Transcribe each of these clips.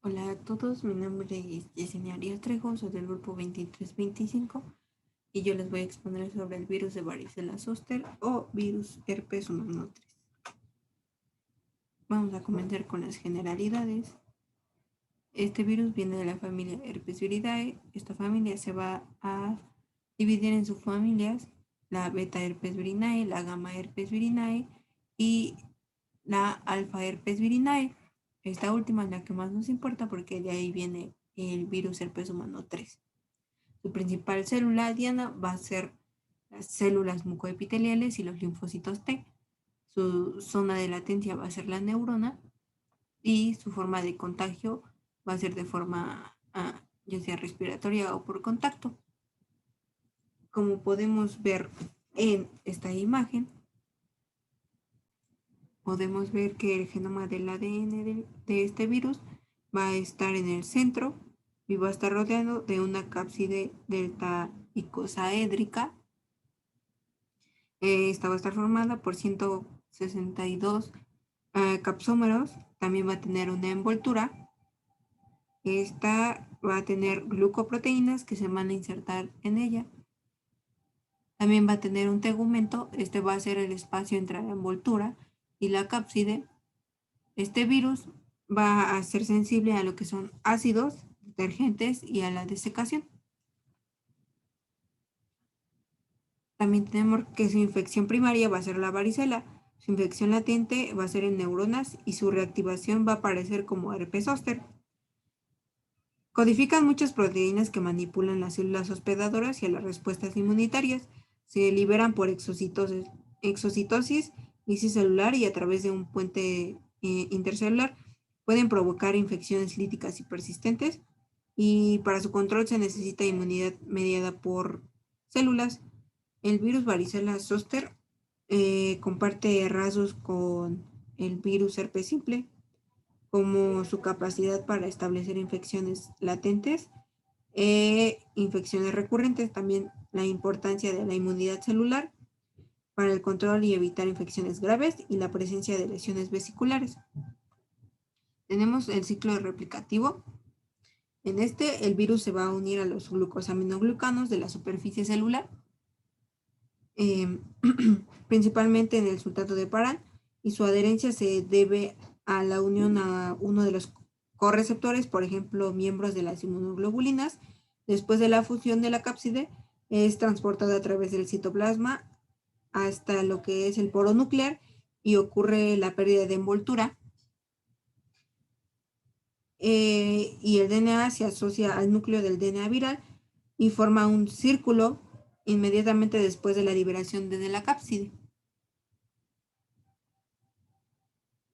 Hola a todos, mi nombre es Yesenia Arias Trejo, soy del grupo 2325 y yo les voy a exponer sobre el virus de varicela zoster o virus herpes humano 3. Vamos a comenzar con las generalidades. Este virus viene de la familia Herpesviridae. Esta familia se va a dividir en subfamilias: la beta herpesvirinae, la gamma herpesvirinae y la alfa herpesvirinae. Esta última es la que más nos importa porque de ahí viene el virus herpes humano 3. Su principal célula diana va a ser las células mucoepiteliales y los linfocitos T. Su zona de latencia va a ser la neurona y su forma de contagio va a ser de forma ya sea respiratoria o por contacto. Como podemos ver en esta imagen, podemos ver que el genoma del ADN de este virus va a estar en el centro y va a estar rodeado de una cápside delta icosaédrica. Esta va a estar formada por 162 capsómeros. También va a tener una envoltura. Esta va a tener glucoproteínas que se van a insertar en ella. También va a tener un tegumento. Este va a ser el espacio entre la envoltura y la cápside. Este virus va a ser sensible a lo que son ácidos, detergentes y a la desecación. También tenemos que su infección primaria va a ser la varicela, su infección latente va a ser en neuronas y su reactivación va a aparecer como herpes zóster. Codifican muchas proteínas que manipulan las células hospedadoras y a las respuestas inmunitarias. Se liberan por exocitosis, lisis celular y a través de un puente intercelular. Pueden provocar infecciones líticas y persistentes, y para su control se necesita inmunidad mediada por células. El virus varicela zoster comparte rasgos con el virus herpes simple, como su capacidad para establecer infecciones latentes e infecciones recurrentes. También la importancia de la inmunidad celular para el control y evitar infecciones graves y la presencia de lesiones vesiculares. Tenemos el ciclo replicativo. En este, el virus se va a unir a los glucosaminoglucanos de la superficie celular, principalmente en el sultato de Paran, y su adherencia se debe a la unión a uno de los correceptores, por ejemplo, miembros de las inmunoglobulinas. Después de la fusión de la cápside, es transportada a través del citoplasma hasta lo que es el poro nuclear y ocurre la pérdida de envoltura. Y el DNA se asocia al núcleo del DNA viral y forma un círculo inmediatamente después de la liberación de la cápside.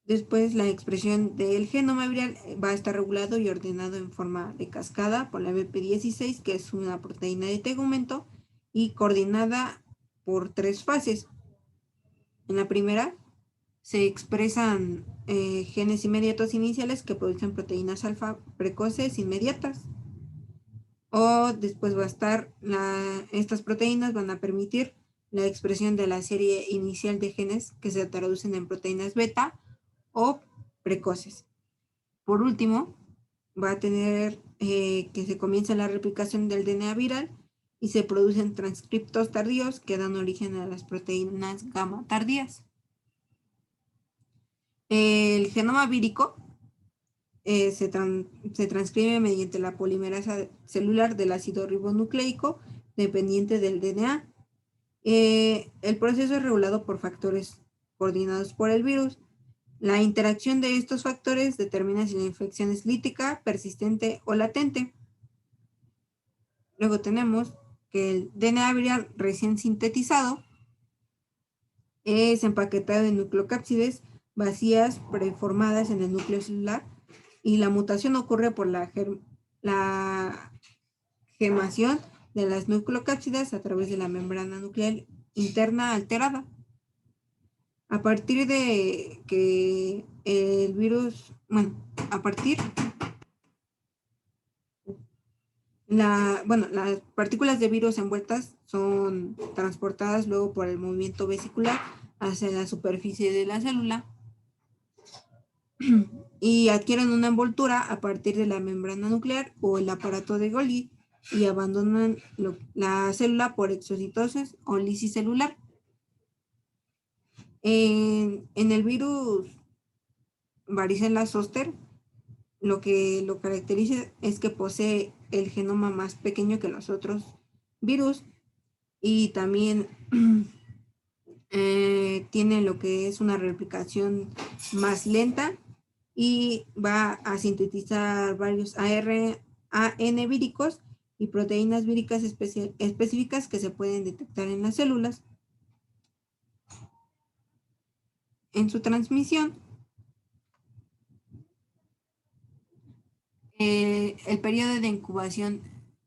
Después, la expresión del genoma viral va a estar regulado y ordenado en forma de cascada por la BP16, que es una proteína de tegumento, y coordinada por 3 fases. En la primera, se expresan genes inmediatos iniciales que producen proteínas alfa precoces inmediatas. O después va a estar, estas proteínas van a permitir la expresión de la serie inicial de genes que se traducen en proteínas beta o precoces. Por último, va a tener que se comienza la replicación del DNA viral y se producen transcriptos tardíos que dan origen a las proteínas gamma tardías. El genoma vírico se transcribe mediante la polimerasa celular del ácido ribonucleico dependiente del DNA. El proceso es regulado por factores coordinados por el virus. La interacción de estos factores determina si la infección es lítica, persistente o latente. Luego tenemos que el DNA viral recién sintetizado es empaquetado en nucleocápsides vacías preformadas en el núcleo celular, y la mutación ocurre por la gemación de las nucleocápsidas a través de la membrana nuclear interna alterada. A partir de que el virus, las partículas de virus envueltas son transportadas luego por el movimiento vesicular hacia la superficie de la célula. y adquieren una envoltura a partir de la membrana nuclear o el aparato de Golgi y abandonan la célula por exocitosis o lisis celular. En el virus varicela zoster, lo que lo caracteriza es que posee el genoma más pequeño que los otros virus y también tiene lo que es una replicación más lenta y va a sintetizar varios AN víricos y proteínas víricas específicas que se pueden detectar en las células. En su transmisión, el periodo de incubación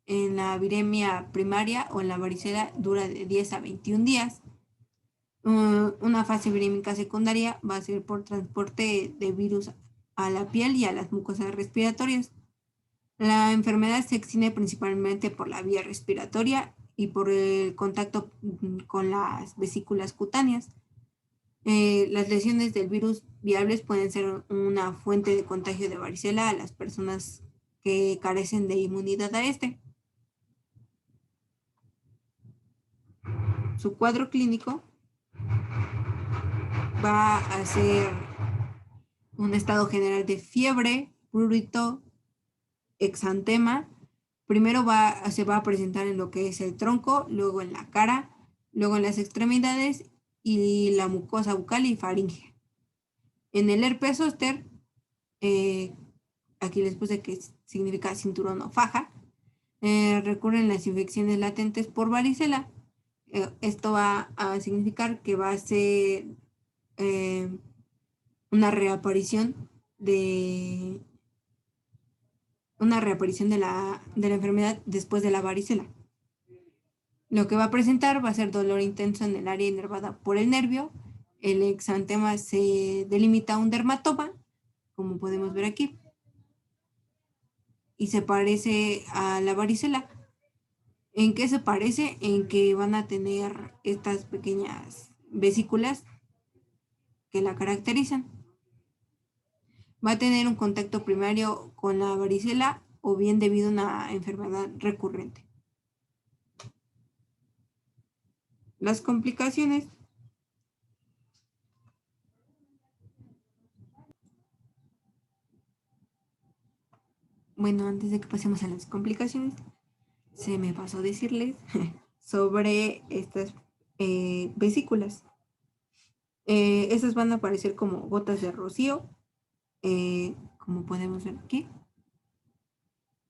en la viremia primaria o en la varicela dura de 10 a 21 días. Una fase virémica secundaria va a ser por transporte de virus a la piel y a las mucosas respiratorias. La enfermedad se extiende principalmente por la vía respiratoria y por el contacto con las vesículas cutáneas. Las lesiones del virus viables pueden ser una fuente de contagio de varicela a las personas que carecen de inmunidad a este. Su cuadro clínico va a ser un estado general de fiebre, prurito, exantema. Primero se va a presentar en lo que es el tronco, luego en la cara, luego en las extremidades y la mucosa bucal y faringe. En el herpes zóster, aquí les puse que significa cinturón o faja, recurren las infecciones latentes por varicela. Esto va a significar que va a ser eh, una reaparición de la enfermedad después de la varicela. Lo que va a presentar va a ser dolor intenso en el área inervada por el nervio. El exantema se delimita a un dermatoma, como podemos ver aquí, y se parece a la varicela. ¿En qué se parece? En que van a tener estas pequeñas vesículas que la caracterizan. Va a tener un contacto primario con la varicela o bien debido a una enfermedad recurrente. Las complicaciones. Bueno, antes de que pasemos a las complicaciones, se me pasó decirles sobre estas vesículas. Estas van a aparecer como gotas de rocío, como podemos ver aquí.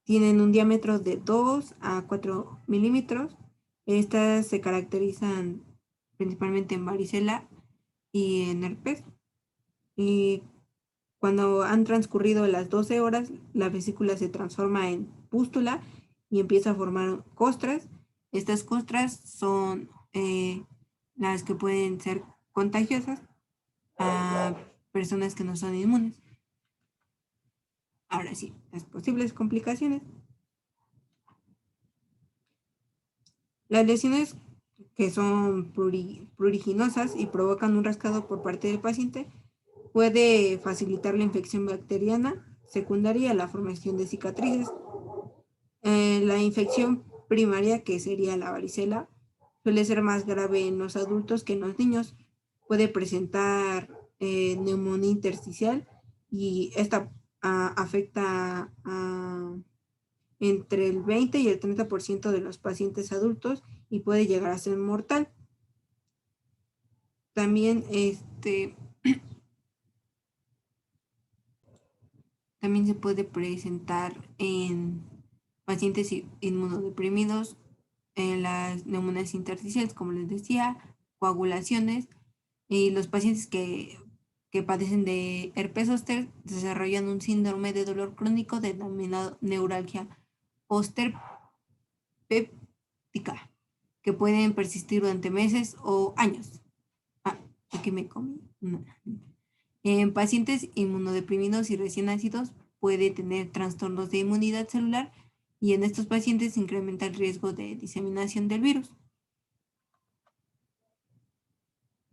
Tienen un diámetro de 2 a 4 milímetros. Estas se caracterizan principalmente en varicela y en herpes. Y cuando han transcurrido las 12 horas, la vesícula se transforma en pústula y empieza a formar costras. Estas costras son las que pueden ser contagiosas a personas que no son inmunes. Ahora sí, las posibles complicaciones. Las lesiones que son pruriginosas y provocan un rascado por parte del paciente puede facilitar la infección bacteriana secundaria a la formación de cicatrices. La infección primaria, que sería la varicela, suele ser más grave en los adultos que en los niños. Puede presentar neumonía intersticial y esta afecta a entre el 20 y el 30% de los pacientes adultos y puede llegar a ser mortal. También, también se puede presentar en pacientes inmunodeprimidos, en las neumonías intersticiales, como les decía, coagulaciones, y los pacientes que padecen de herpes zóster desarrollan un síndrome de dolor crónico denominado neuralgia posterpéptica, que pueden persistir durante meses o años. Aquí me comí una. En pacientes inmunodeprimidos y recién nacidos puede tener trastornos de inmunidad celular y en estos pacientes incrementa el riesgo de diseminación del virus.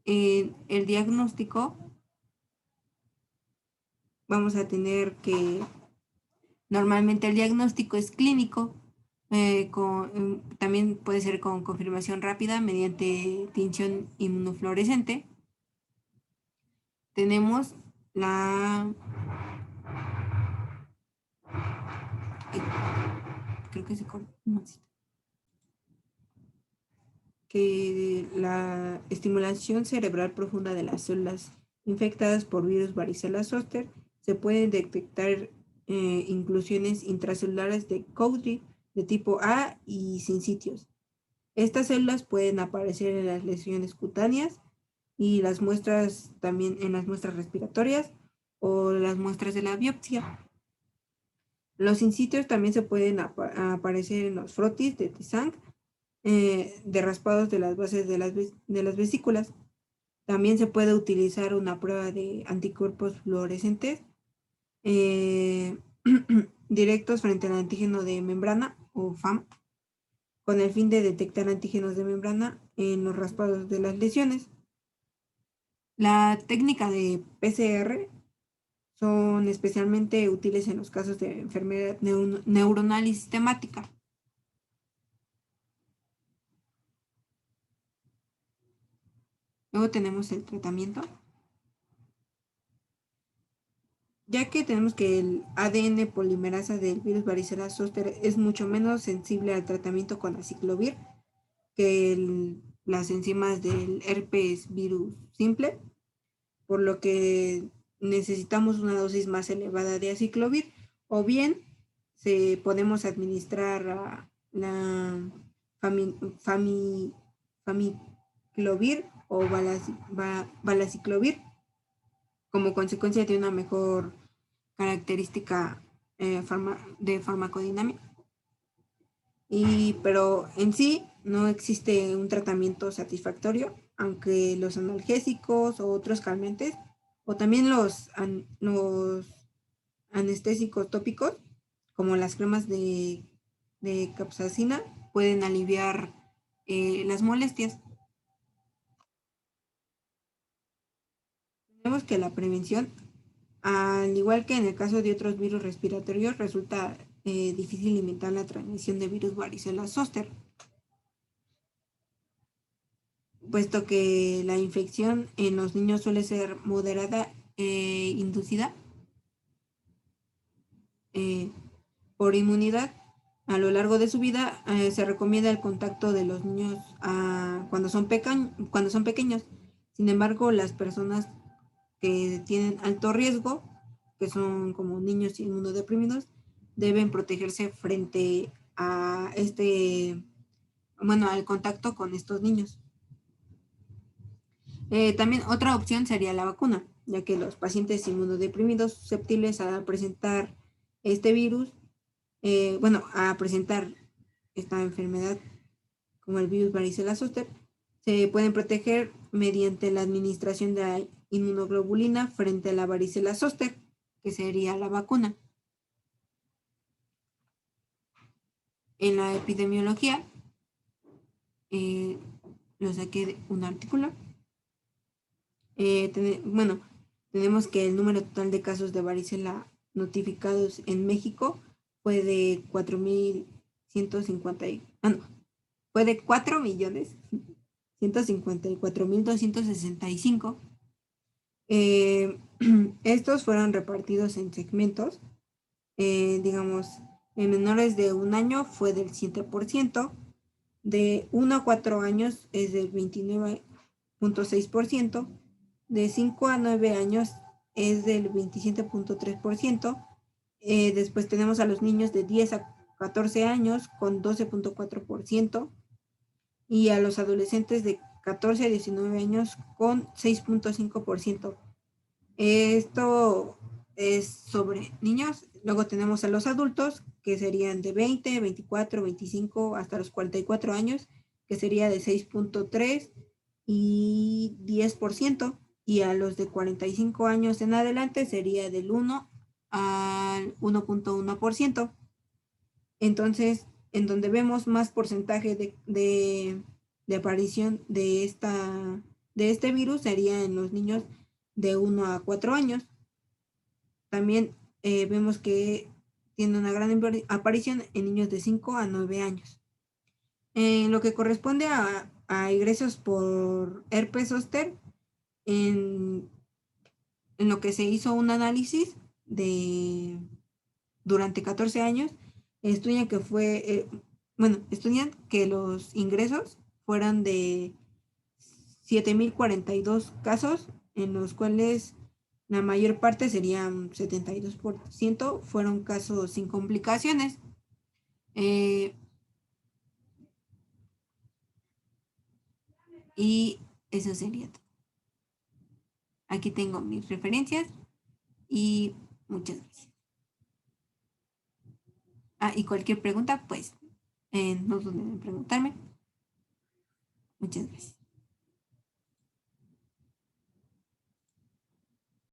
El diagnóstico vamos a tener que normalmente el diagnóstico es clínico, también puede ser con confirmación rápida mediante tinción inmunofluorescente. Tenemos la... Creo que se cortó. No, sí. Que la estimulación cerebral profunda de las células infectadas por virus varicela zoster se pueden detectar inclusiones intracelulares de Cowdry de tipo A y sin sitios. Estas células pueden aparecer en las lesiones cutáneas y las muestras también en las muestras respiratorias o las muestras de la biopsia. Los in-sitios también se pueden aparecer en los frotis de Tisang, de raspados de las bases de las vesículas. También se puede utilizar una prueba de anticuerpos fluorescentes eh, directos frente al antígeno de membrana o FAM, con el fin de detectar antígenos de membrana en los raspados de las lesiones. La técnica de PCR son especialmente útiles en los casos de enfermedad neuronal y sistemática. Luego tenemos el tratamiento. Ya que tenemos que el ADN polimerasa del virus varicela zoster es mucho menos sensible al tratamiento con aciclovir que las enzimas del herpes virus simple, por lo que necesitamos una dosis más elevada de aciclovir, o bien podemos administrar la famiclovir o valaciclovir como consecuencia de una mejor característica de farmacodinámica. Pero en sí no existe un tratamiento satisfactorio, aunque los analgésicos o otros calmantes, o también los anestésicos tópicos, como las cremas de capsaicina, pueden aliviar las molestias. Tenemos que la prevención, al igual que en el caso de otros virus respiratorios, resulta difícil limitar la transmisión de virus varicela zoster, puesto que la infección en los niños suele ser moderada e inducida eh, por inmunidad. A lo largo de su vida se recomienda el contacto de los niños cuando son pequeños. Sin embargo, las personas que tienen alto riesgo, que son como niños inmunodeprimidos, deben protegerse frente a al contacto con estos niños. También otra opción sería la vacuna, ya que los pacientes inmunodeprimidos susceptibles a presentar este virus, a presentar esta enfermedad como el virus varicela zoster, se pueden proteger mediante la administración de la inmunoglobulina frente a la varicela zoster, que sería la vacuna. En la epidemiología, lo saqué de un artículo. Tenemos que el número total de casos de varicela notificados en México fue de 4.154.265. Estos fueron repartidos en segmentos. Digamos, en menores de 1 año fue del 7%, de 1 a 4 años es del 29.6%, de 5 a 9 años es del 27.3%. Después tenemos a los niños de 10 a 14 años con 12.4% y a los adolescentes de 14 a 19 años con 6.5%. Esto es sobre niños. Luego tenemos a los adultos, que serían de 20, 24, 25 hasta los 44 años, que sería de 6.3 y 10%. Y a los de 45 años en adelante sería del 1 al 1.1%. Entonces, en donde vemos más porcentaje de aparición de este virus sería en los niños de 1 a 4 años. También vemos que tiene una gran aparición en niños de 5 a 9 años. En lo que corresponde a ingresos por herpes zóster, en, en lo que se hizo un análisis de durante 14 años, estudian que estudian que los ingresos fueran de 7.042 casos, en los cuales la mayor parte, serían 72%, fueron casos sin complicaciones. Eh, y eso sería todo. Aquí tengo mis referencias y muchas gracias. Y cualquier pregunta, pues, no duden en preguntarme. Muchas gracias.